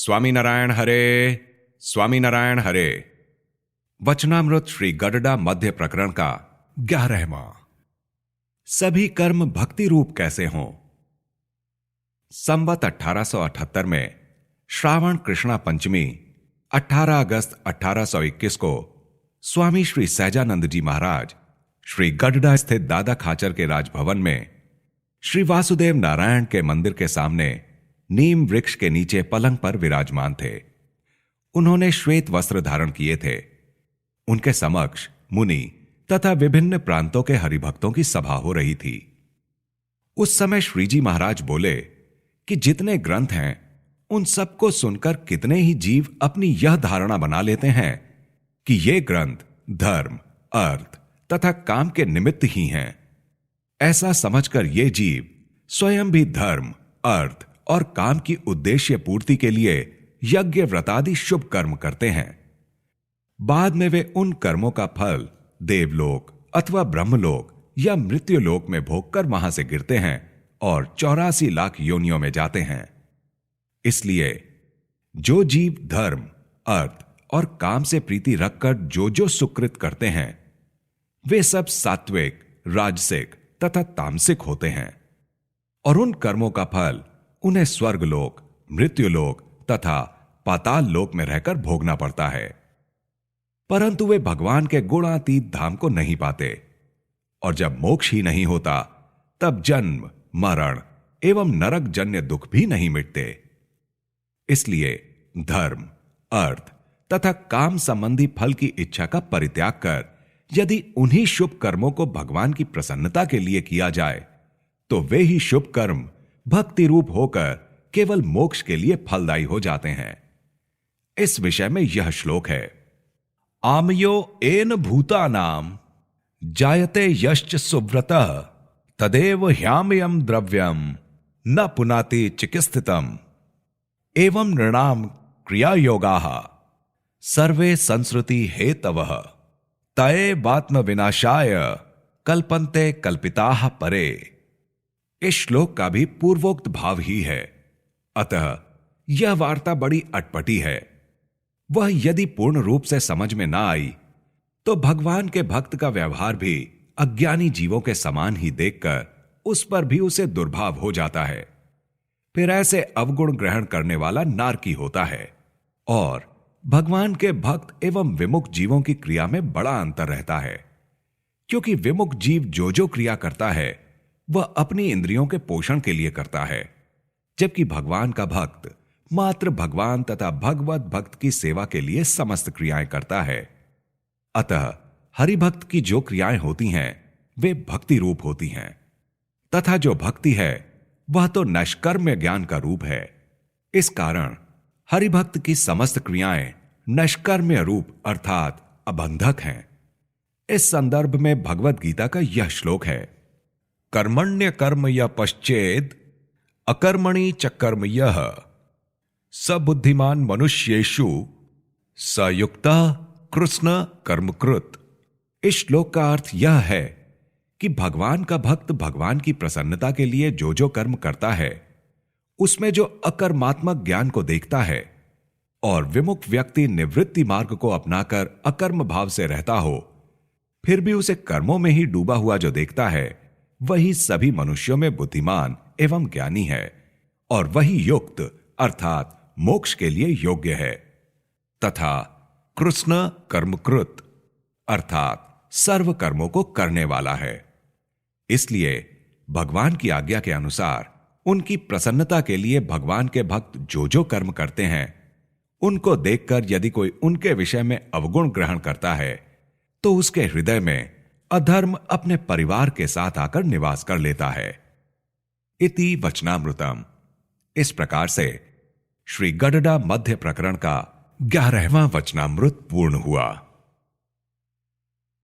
स्वामीनारायण हरे, स्वामीनारायण हरे। वचनामृत श्री गडडा मध्य प्रकरण का 11वां। सभी कर्म भक्ति रूप कैसे हों। संवत 1878 में श्रावण कृष्णा पंचमी 18 अगस्त 1821 को स्वामी श्री सहजानंद जी महाराज श्री गडडा स्थित दादा खाचर के राजभवन में श्री वासुदेव नारायण के मंदिर के सामने नीम वृक्ष के नीचे पलंग पर विराजमान थे। उन्होंने श्वेत वस्त्र धारण किए थे। उनके समक्ष मुनि तथा विभिन्न प्रांतों के हरिभक्तों की सभा हो रही थी। उस समय श्रीजी महाराज बोले कि जितने ग्रंथ हैं उन सबको सुनकर कितने ही जीव अपनी यह धारणा बना लेते हैं कि ये ग्रंथ धर्म, अर्थ तथा काम के निमित्त ही हैं। ऐसा समझकर ये जीव स्वयं भी धर्म, अर्थ और काम की उद्देश्य पूर्ति के लिए यज्ञ व्रतादि शुभ कर्म करते हैं। बाद में वे उन कर्मों का फल देवलोक अथवा ब्रह्मलोक या मृत्युलोक में भोगकर वहां से गिरते हैं और 84 लाख योनियों में जाते हैं। इसलिए जो जीव धर्म, अर्थ और काम से प्रीति रखकर जो जो सुकृत करते हैं वे सब सात्विक, राजसिक तथा तामसिक होते हैं और उन कर्मों का फल उन्हें स्वर्गलोक, मृत्युलोक तथा पाताल लोक में रहकर भोगना पड़ता है। परंतु वे भगवान के गुणातीत धाम को नहीं पाते और जब मोक्ष ही नहीं होता तब जन्म, मरण एवं नरक जन्य दुख भी नहीं मिटते। इसलिए धर्म, अर्थ तथा काम संबंधी फल की इच्छा का परित्याग कर यदि उन्हीं शुभ कर्मों को भगवान की प्रसन्नता के लिए किया जाए तो वे ही शुभ कर्म भक्ति रूप होकर केवल मोक्ष के लिए फलदायी हो जाते हैं। इस विषय में यह श्लोक है। आमयो एन भूतानाम जायते यश्च सुव्रतः तदेव ह्यामयम् द्रव्यम न पुनाति चिकित्सितम् एवं नृणाम क्रिया योगाः सर्वे संस्कृति हेतवः तएवात्म विनाशाय कल्पन्ते कल्पिताः परे। इस श्लोक का भी पूर्वोक्त भाव ही है। अतः यह वार्ता बड़ी अटपटी है। वह यदि पूर्ण रूप से समझ में ना आई तो भगवान के भक्त का व्यवहार भी अज्ञानी जीवों के समान ही देखकर उस पर भी उसे दुर्भाव हो जाता है। फिर ऐसे अवगुण ग्रहण करने वाला नारकी होता है। और भगवान के भक्त एवं विमुख जीवों की क्रिया में बड़ा अंतर रहता है, क्योंकि विमुख जीव जो जो क्रिया करता है वह अपनी इंद्रियों के पोषण के लिए करता है, जबकि भगवान का भक्त मात्र भगवान तथा भगवत भक्त की सेवा के लिए समस्त क्रियाएं करता है। अतः हरिभक्त की जो क्रियाएं होती हैं वे भक्ति रूप होती हैं तथा जो भक्ति है वह तो नष्कर्म्य ज्ञान का रूप है। इस कारण हरिभक्त की समस्त क्रियाएं नष्कर्म्य रूप अर्थात अबंधक हैं। इस संदर्भ में भगवत गीता का यह श्लोक है। कर्मण्य कर्म या पश्चेद अकर्मणि च कर्म यः स बुद्धिमान मनुष्येषु स युक्तः कृष्ण कर्मकृत। इस श्लोक का अर्थ यह है कि भगवान का भक्त भगवान की प्रसन्नता के लिए जो जो कर्म करता है उसमें जो अकर्मात्मक ज्ञान को देखता है और विमुख व्यक्ति निवृत्ति मार्ग को अपनाकर अकर्म भाव से रहता हो फिर भी उसे कर्मों में ही डूबा हुआ जो देखता है वही सभी मनुष्यों में बुद्धिमान एवं ज्ञानी है और वही युक्त अर्थात मोक्ष के लिए योग्य है तथा कृष्ण कर्मकृत अर्थात सर्व कर्मों को करने वाला है। इसलिए भगवान की आज्ञा के अनुसार उनकी प्रसन्नता के लिए भगवान के भक्त जो जो कर्म करते हैं उनको देखकर यदि कोई उनके विषय में अवगुण ग्रहण करता है तो उसके हृदय में अधर्म अपने परिवार के साथ आकर निवास कर लेता है। इति वचनामृतम। इस प्रकार से श्री गडडा मध्य प्रकरण का 11वां वचनामृत पूर्ण हुआ।